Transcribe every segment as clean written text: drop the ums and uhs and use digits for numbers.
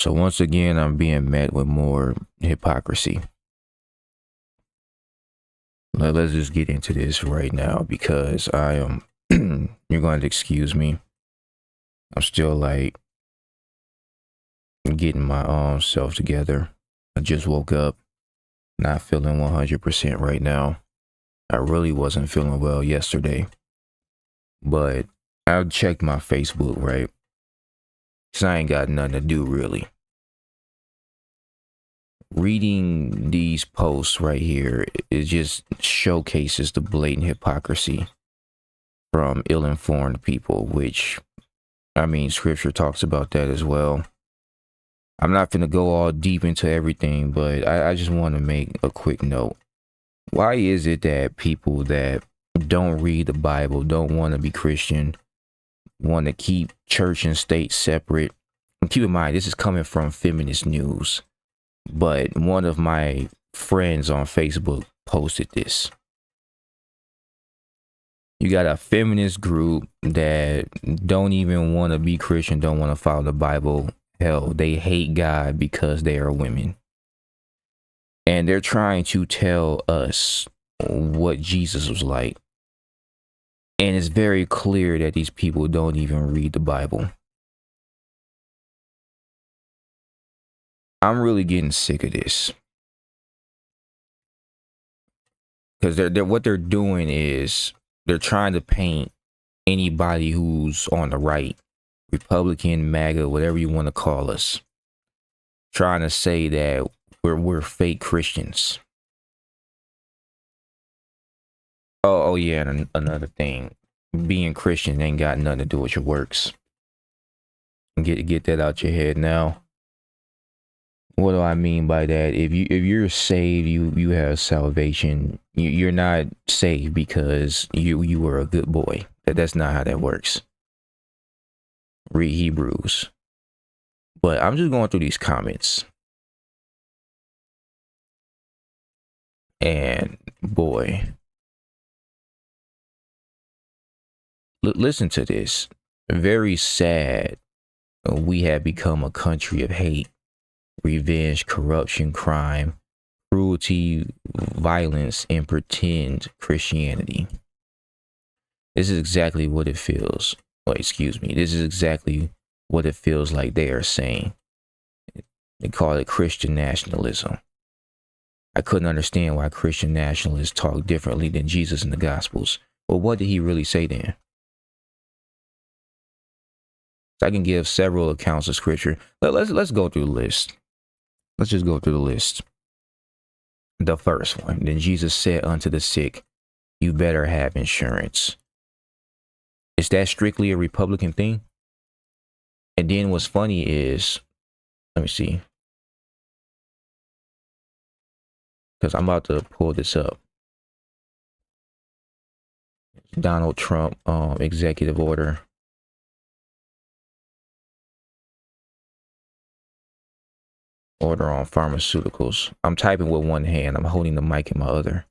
So once again, I'm being met with more hypocrisy. Let's just get into this right now because I am, you're going to excuse me. I'm still like getting my own self together. I just woke up, not feeling 100% right now. I really wasn't feeling well yesterday, but I checked my Facebook, right? Cause I ain't got nothing to do really. Reading these posts right here, it just showcases the blatant hypocrisy from ill-informed people, which, I mean, scripture talks about that as well. I'm not going to go all deep into everything, but I just want to make a quick note. Why is it that people that don't read the Bible, don't want to be Christian, want to keep church and state separate? And keep in mind, this is coming from feminist news. But one of my friends on Facebook posted this. You got a feminist group that don't even want to be Christian, don't want to follow the Bible. Hell, they hate God because they are women. And they're trying to tell us what Jesus was like. And it's very clear that these people don't even read the Bible. I'm really getting sick of this. Because what they're doing is they're trying to paint anybody who's on the right, Republican, MAGA, whatever you want to call us, trying to say that we're fake Christians. Oh yeah, and another thing, being Christian ain't got nothing to do with your works. Get that out your head now. What do I mean by that? If you're saved, you have salvation. You're not saved because you were a good boy. That's not how that works. Read Hebrews. But I'm just going through these comments. And boy, listen to this. Very sad. We have become a country of hate, revenge, corruption, crime, cruelty, violence, and pretend Christianity. This is exactly what it feels. This is exactly what it feels like they are saying. They call it Christian nationalism. I couldn't understand why Christian nationalists talk differently than Jesus in the Gospels. Well, what did he really say then? I can give several accounts of scripture. Let's go through the list. Let's just go through the list. The first one. Then Jesus said unto the sick, you better have insurance. Is that strictly a Republican thing? And then what's funny is, let me see. Because I'm about to pull this up. Donald Trump executive order. Order on pharmaceuticals. I'm typing with one hand. I'm holding the mic in my other.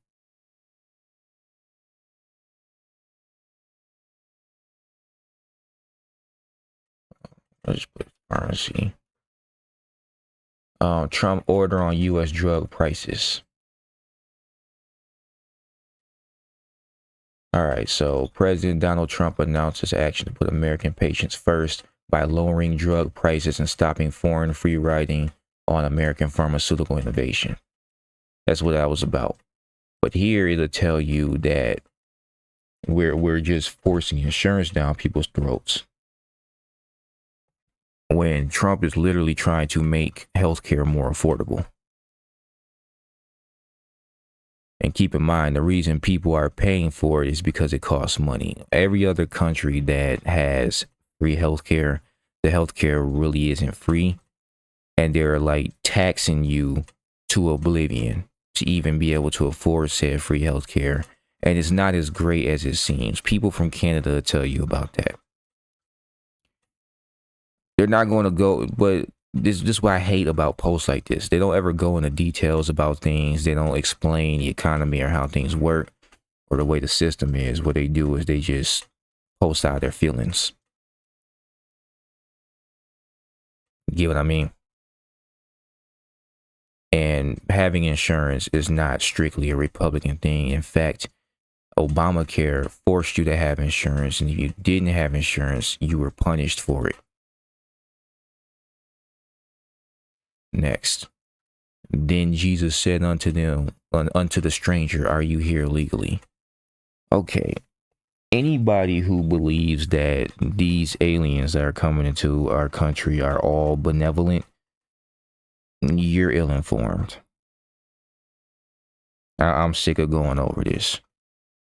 Let's put pharmacy. Trump order on U.S. drug prices. All right, so President Donald Trump announced his action to put American patients first by lowering drug prices and stopping foreign free riding on American pharmaceutical innovation. That's what that was about. But here it'll tell you that we're just forcing insurance down people's throats, when Trump is literally trying to make healthcare more affordable. And keep in mind, the reason people are paying for it is because it costs money. Every other country that has free healthcare, the healthcare really isn't free. And they're like taxing you to oblivion to even be able to afford said free healthcare. And it's not as great as it seems. People from Canada tell you about that. They're not going to go, but this is what I hate about posts like this. They don't ever go into details about things. They don't explain the economy or how things work or the way the system is. What they do is they just post out their feelings. Get what I mean? And having insurance is not strictly a Republican thing. In fact, Obamacare forced you to have insurance, and if you didn't have insurance, you were punished for it. Next. Then Jesus said unto them, unto the stranger, are you here legally? Okay. Anybody who believes that these aliens that are coming into our country are all benevolent, you're ill-informed. I'm sick of going over this.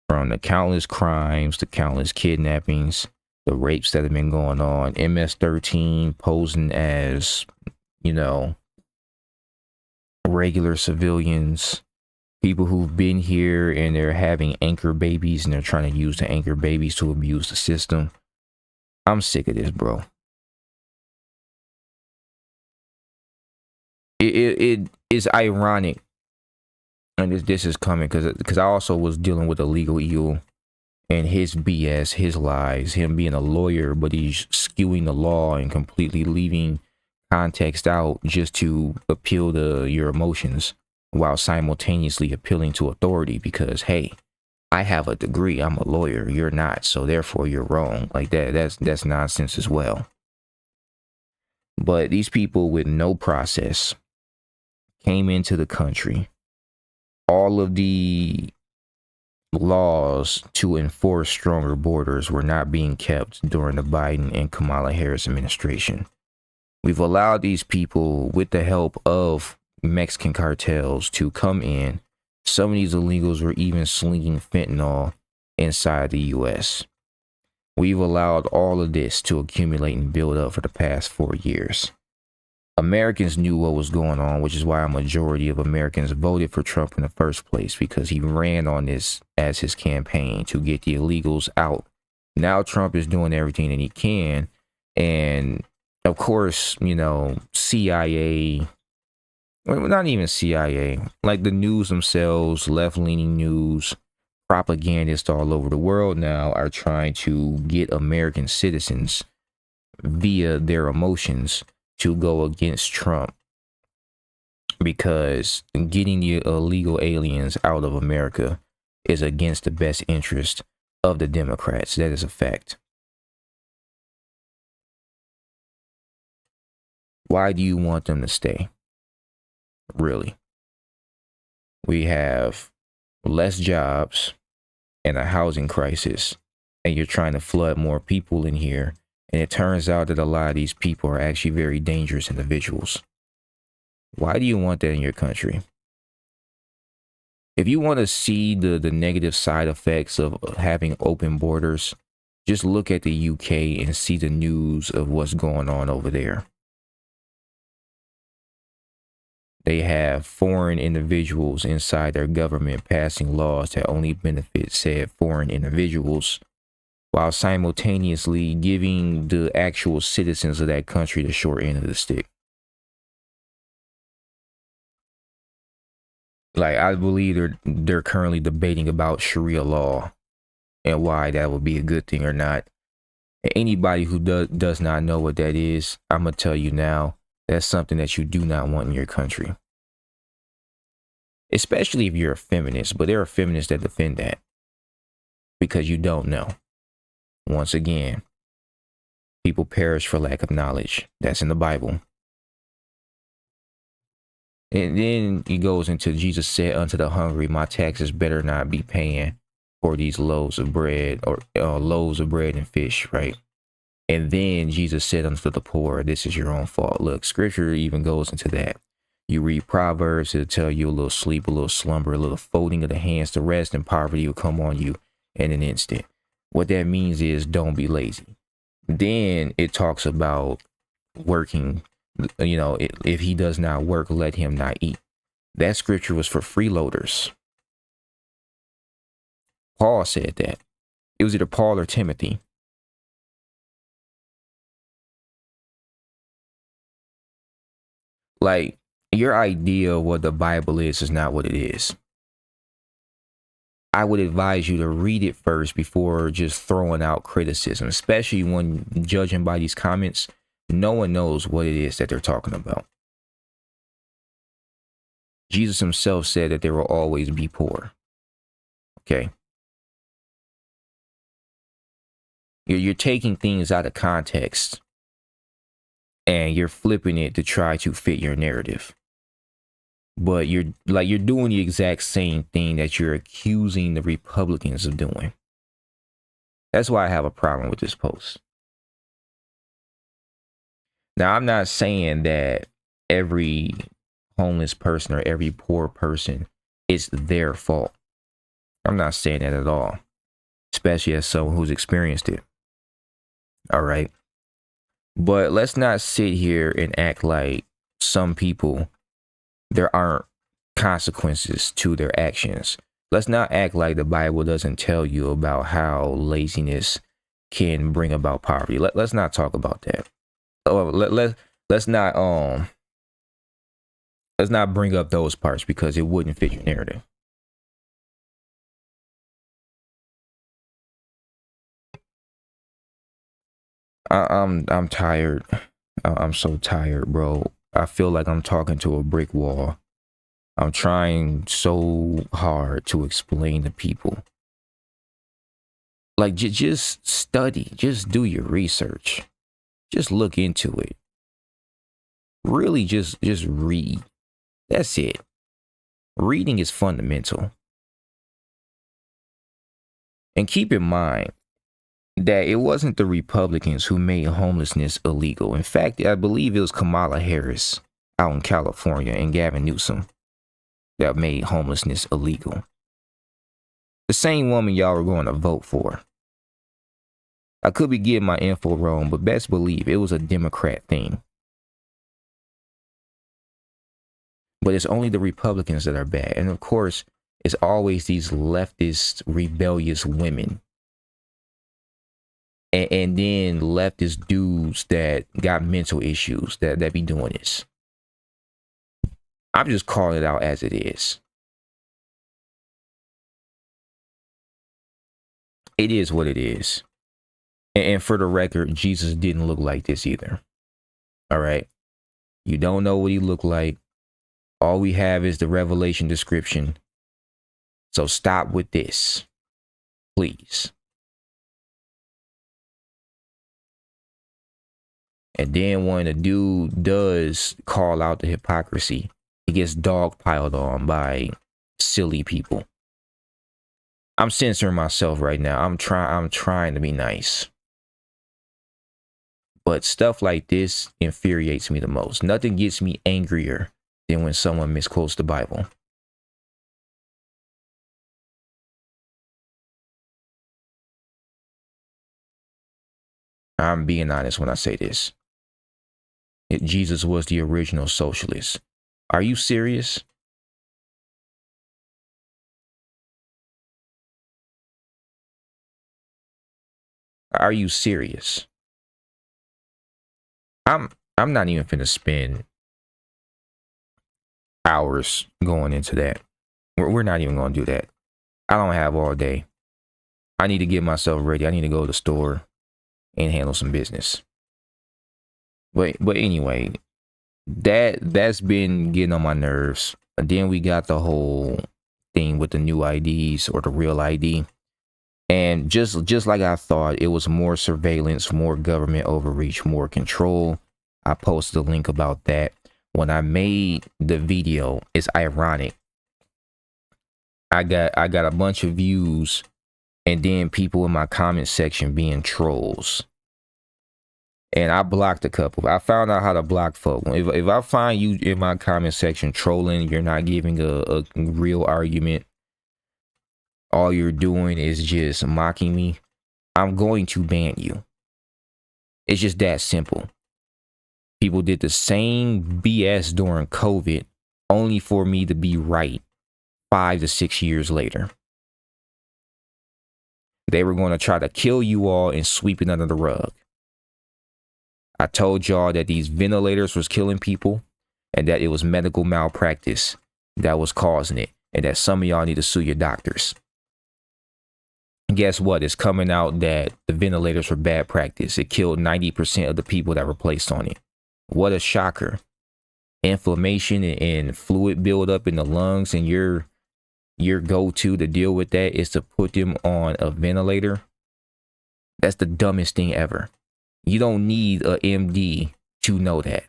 From the countless crimes, the countless kidnappings, the rapes that have been going on, MS-13 posing as, regular civilians, people who've been here and they're having anchor babies and they're trying to use the anchor babies to abuse the system. I'm sick of this, bro. It is ironic, and this is coming because I also was dealing with a legal eel and his BS, his lies, him being a lawyer, but he's skewing the law and completely leaving context out just to appeal to your emotions while simultaneously appealing to authority because, hey, I have a degree, I'm a lawyer, you're not, so therefore you're wrong. Like that's nonsense as well. But these people with no process came into the country. All of the laws to enforce stronger borders were not being kept during the Biden and Kamala Harris administration. We've allowed these people, with the help of Mexican cartels, to come in. Some of these illegals were even slinging fentanyl inside the U.S. We've allowed all of this to accumulate and build up for the past 4 years. Americans knew what was going on, which is why a majority of Americans voted for Trump in the first place, because he ran on this as his campaign to get the illegals out. Now Trump is doing everything that he can. And of course, CIA, well, not even CIA, like the news themselves, left-leaning news, propagandists all over the world now are trying to get American citizens via their emotions to go against Trump, because getting the illegal aliens out of America is against the best interest of the Democrats. That is a fact. Why do you want them to stay? Really? We have less jobs and a housing crisis, and you're trying to flood more people in here. And it turns out that a lot of these people are actually very dangerous individuals. Why do you want that in your country? If you want to see the negative side effects of having open borders, just look at the UK and see the news of what's going on over there. They have foreign individuals inside their government passing laws that only benefit said foreign individuals, while simultaneously giving the actual citizens of that country the short end of the stick. Like, I believe they're currently debating about Sharia law and why that would be a good thing or not. And anybody who does not know what that is, I'm going to tell you now, that's something that you do not want in your country. Especially if you're a feminist, but there are feminists that defend that because you don't know. Once again, people perish for lack of knowledge. That's in the Bible. And then he goes into, Jesus said unto the hungry, my taxes better not be paying for these loaves of bread or loaves of bread and fish, right? And then Jesus said unto the poor, this is your own fault. Look, scripture even goes into that. You read Proverbs, it'll tell you a little sleep, a little slumber, a little folding of the hands to rest, and poverty will come on you in an instant. What that means is don't be lazy. Then it talks about working. If he does not work, let him not eat. That scripture was for freeloaders. Paul said that. It was either Paul or Timothy. Like, your idea of what the Bible is not what it is. I would advise you to read it first before just throwing out criticism, especially when judging by these comments. No one knows what it is that they're talking about. Jesus himself said that there will always be poor. Okay. You're taking things out of context and you're flipping it to try to fit your narrative. But you're doing the exact same thing that you're accusing the Republicans of doing. That's why I have a problem with this post. Now, I'm not saying that every homeless person or every poor person is their fault. I'm not saying that at all, especially as someone who's experienced it. All right. But let's not sit here and act like some people, there aren't consequences to their actions. Let's not act like the Bible doesn't tell you about how laziness can bring about poverty. Let's not talk about that. Let's not bring up those parts because it wouldn't fit your narrative. I'm tired. I'm so tired, bro. I feel like I'm talking to a brick wall. I'm trying so hard to explain to people. Like, just study. Just do your research. Just look into it. Really, just read. That's it. Reading is fundamental. And keep in mind that it wasn't the Republicans who made homelessness illegal. In fact, I believe it was Kamala Harris out in California and Gavin Newsom that made homelessness illegal. The same woman y'all were going to vote for. I could be getting my info wrong, but best believe it was a Democrat thing. But it's only the Republicans that are bad. And of course, it's always these leftist, rebellious women. And then leftist dudes that got mental issues that be doing this. I'm just calling it out as it is. It is what it is. And for the record, Jesus didn't look like this either. All right. You don't know what he looked like. All we have is the Revelation description. So stop with this, please. And then when a dude does call out the hypocrisy, he gets dogpiled on by silly people. I'm censoring myself right now. I'm trying to be nice. But stuff like this infuriates me the most. Nothing gets me angrier than when someone misquotes the Bible. I'm being honest when I say this. Jesus was the original socialist. Are you serious? Are you serious? I'm not even finna spend hours going into that. We're not even gonna do that. I don't have all day. I need to get myself ready. I need to go to the store and handle some business. But anyway, that's been getting on my nerves. And then we got the whole thing with the new IDs or the real ID. And just like I thought, it was more surveillance, more government overreach, more control. I posted a link about that. When I made the video, it's ironic. I got a bunch of views and then people in my comment section being trolls. And I blocked a couple. I found out how to block folk. If I find you in my comment section trolling, you're not giving a real argument, all you're doing is just mocking me, I'm going to ban you. It's just that simple. People did the same BS during COVID, only for me to be right 5 to 6 years later. They were going to try to kill you all and sweep it under the rug. I told y'all that these ventilators was killing people and that it was medical malpractice that was causing it, and that some of y'all need to sue your doctors. Guess what? It's coming out that the ventilators were bad practice. It killed 90% of the people that were placed on it. What a shocker. inflammation and fluid buildup in the lungs, and your go-to to deal with that is to put them on a ventilator, that's the dumbest thing ever. You don't need a MD to know that.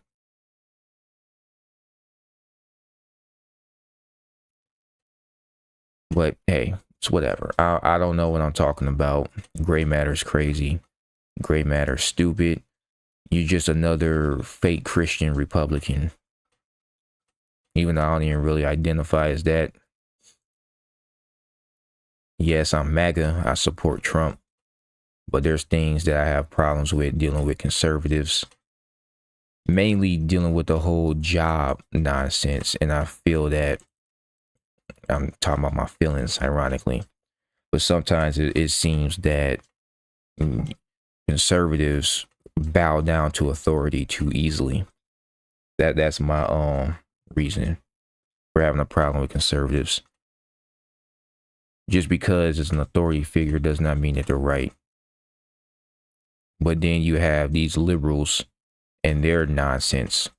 But hey, it's whatever. I don't know what I'm talking about. Gray matter's crazy. Gray matter's stupid. You're just another fake Christian Republican. Even though I don't even really identify as that. Yes, I'm MAGA. I support Trump. But there's things that I have problems with dealing with conservatives. Mainly dealing with the whole job nonsense. And I feel that I'm talking about my feelings, ironically. But sometimes it seems that conservatives bow down to authority too easily. That's my reason for having a problem with conservatives. Just because it's an authority figure does not mean that they're right. But then you have these liberals and their nonsense.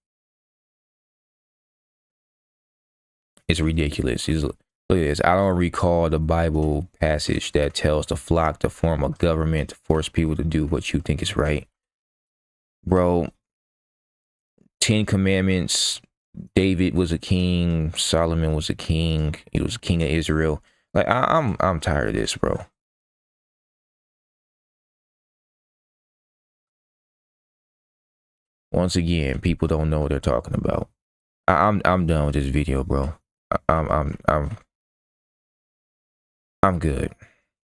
It's ridiculous. Look at this. I don't recall the Bible passage that tells the flock to form a government to force people to do what you think is right. Bro, 10 Commandments, David was a king, Solomon was a king, he was a king of Israel. Like, I'm tired of this, bro. Once again, people don't know what they're talking about. I'm done with this video, bro. I'm good.